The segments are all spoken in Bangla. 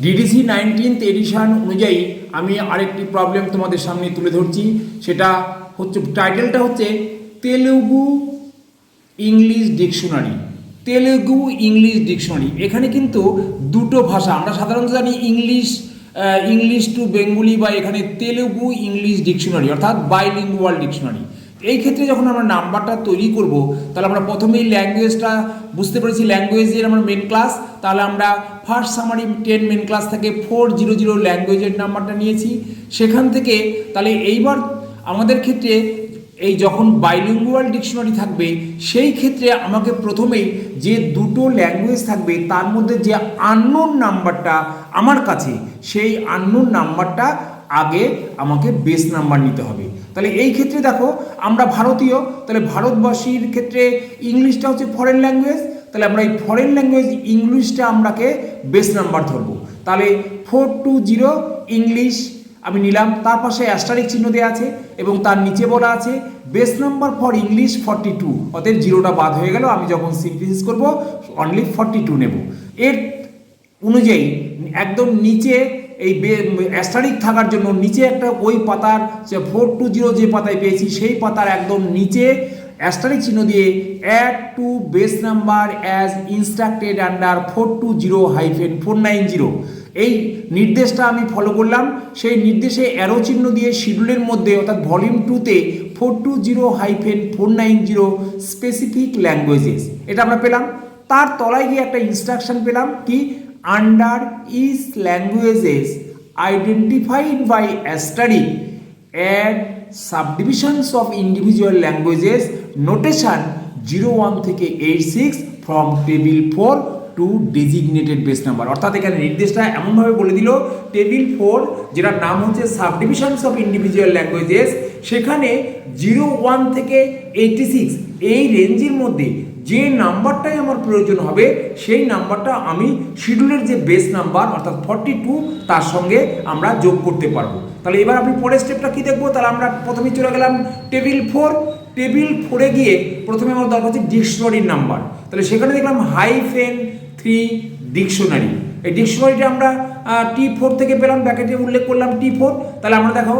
ডিডিসি 19th এডিশন অনুযায়ী আমি আরেকটি প্রবলেম তোমাদের সামনে তুলে ধরছি। সেটা হচ্ছে, টাইটেলটা হচ্ছে Telugu English dictionary. Telugu English dictionary, এখানে কিন্তু দুটো ভাষা, আমরা সাধারণত জানি ইংলিশ টু বেঙ্গলি, বা এখানে তেলুগু ইংলিশ ডিকশনারি অর্থাৎ বাইলিঙ্গুয়াল ডিকশনারি। এই ক্ষেত্রে যখন আমরা নাম্বারটা তৈরি করব, তাহলে আমরা প্রথমেই ল্যাঙ্গুয়েজটা বুঝতে পেরেছি, ল্যাঙ্গুয়েজের আমরা মেন ক্লাস, তাহলে আমরা ফার্স্ট সামারি 10 মেন ক্লাস থেকে 400 ল্যাঙ্গুয়েজের নাম্বারটা নিয়েছি। সেখান থেকে তাহলে এইবার আমাদের ক্ষেত্রে এই যখন বাইলিঙ্গুয়াল ডিকশনারি থাকবে, সেই ক্ষেত্রে আমাকে প্রথমেই যে দুটো ল্যাঙ্গুয়েজ থাকবে তার মধ্যে যে আননোন নাম্বারটা আমার কাছে, সেই আননোন নাম্বারটা আগে আমাকে বেস নাম্বার নিতে হবে। তাহলে এই ক্ষেত্রে দেখো আমরা ভারতীয়, তাহলে ভারতবাসীর ক্ষেত্রে ইংলিশটা হচ্ছে ফরেন ল্যাঙ্গুয়েজ, তাহলে আমরা এই ফরেন ল্যাঙ্গুয়েজ ইংলিশটা আমরাকে বেস নাম্বার ধরবো। তাহলে 420 ইংলিশ আমি নিলাম, তার পাশে অ্যাস্টারিক চিহ্ন দেওয়া আছে এবং তার নিচে বলা আছে বেস নাম্বার ফর ইংলিশ 42, অতএব জিরোটা বাদ হয়ে গেল। আমি যখন সিমপ্লিসিস করবো অনলি 42 নেব। এর অনুযায়ী একদম নিচে এই অ্যাস্টারিক থাকার জন্য নিচে একটা ওই পাতার 420 যে পাতায় পেয়েছি সেই পাতার একদম নিচে অ্যাস্টারিক চিহ্ন দিয়ে add to base number as instructed under 420-490 এই নির্দেশটা আমি ফলো করলাম। সেই নির্দেশে অ্যারো চিহ্ন দিয়ে শিডিউলের মধ্যে অর্থাৎ ভলিউম 2-তে 420-490 স্পেসিফিক ল্যাঙ্গুয়েজেস এটা আমরা পেলাম। তার তলায় গিয়ে একটা ইনস্ট্রাকশন পেলাম কি, under each languages identified by asterisk add subdivisions of individual languages notation 01 থেকে 86 from table 4 to designated base number. অর্থাৎ এখানে নির্দেশটা এমনভাবে বলে দিল, টেবিল 4 যেটার নাম হচ্ছে সাবডিভিশনস অফ ইন্ডিভিজুয়াল ল্যাঙ্গুয়েজেস, সেখানে 01 থেকে 86 এই রেঞ্জের মধ্যে যে নাম্বারটাই আমার প্রয়োজন হবে সেই নাম্বারটা আমি শিডিউলের যে বেস নাম্বার অর্থাৎ 42 তার সঙ্গে আমরা যোগ করতে পারবো। তাহলে এবার আপনি পরের স্টেপটা কি দেখবো, তাহলে আমরা প্রথমে চলে গেলাম টেবিল 4। টেবিল 4-এ গিয়ে প্রথমে আমার দরকার হচ্ছে ডিকশনারির নাম্বার। তাহলে সেখানে দেখলাম -3 ডিকশনারি। এই ডিকশনারিটা আমরা T4 থেকে পেলাম, ব্র্যাকেটে উল্লেখ করলাম T4। তাহলে আমরা দেখো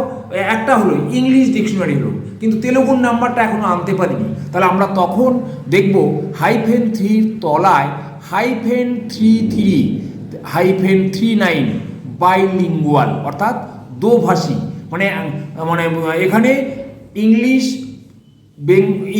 একটা হলো ইংলিশ ডিকশনারি হলো, কিন্তু তেলুগুর নাম্বারটা এখনো আনতে পারিনি। তাহলে আমরা তখন দেখব -3 তলায় -33-39 বাইলিঙ্গুয়াল অর্থাৎ দোভাষী, মানে এখানে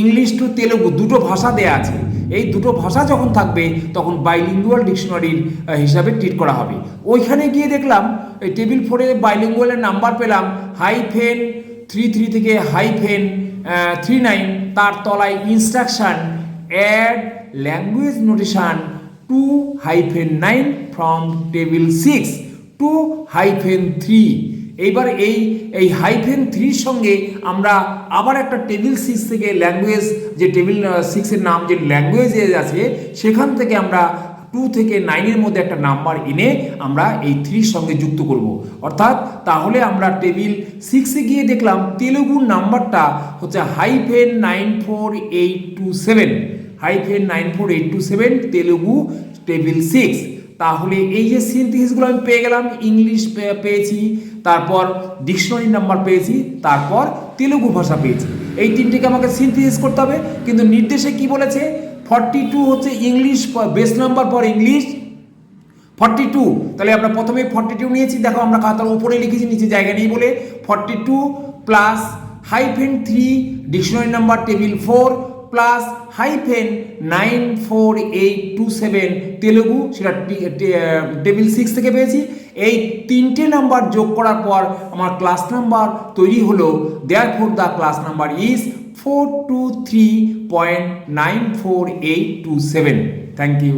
ইংলিশ টু তেলুগু দুটো ভাষা দেয়া আছে। এই দুটো ভাষা যখন থাকবে তখন বাইলিঙ্গুয়াল ডিকশনারির হিসাবে ট্রিট করা হবে। ওইখানে গিয়ে দেখলাম এই টেবিল 4-এ বাইলিঙ্গুয়ালের নাম্বার পেলাম -33 থেকে -39, তার তলায় instruction add language notation 2-9 from table 6 to -3। এইবার এই -3 সঙ্গে আমরা আবার একটা টেবিল 6 থেকে ল্যাঙ্গুয়েজ, যে টেবিল 6-এর নাম যে ল্যাঙ্গুয়েজ আছে সেখান থেকে আমরা 2 থেকে 9-এর মধ্যে একটা নাম্বার এনে আমরা এই 3 সঙ্গে যুক্ত করব। অর্থাৎ তাহলে আমরা টেবিল 6-এ গিয়ে দেখলাম তেলুগুর নাম্বারটা হচ্ছে -94827 তেলুগু টেবিল 6। তাহলে এই যে সিনথেসিসগুলো আমি পেয়ে গেলাম, ইংলিশ পেয়েছি, তারপর ডিকশনারি নাম্বার পেয়েছি, তারপর তেলুগু ভাষা পেয়েছি, এই তিনটিকে আমাকে সিনথেসিস করতে হবে। কিন্তু নির্দেশে কি বলেছে, 42 হচ্ছে English base number for English 42। তাহলে আমরা প্রথমে 42 নিয়েছি, দেখো আমরা খাতার উপরে লিখেছি, নিচে জায়গা নেই বলে 42 plus -3 dictionary number table 4 plus -94827 Telugu, সেটা টেবিল 6 থেকে পেয়েছি। এই তিনটে নাম্বার যোগ করার পর আমার ক্লাস নাম্বার তৈরি হলো। Therefore the class number is 423.94827। Thank you.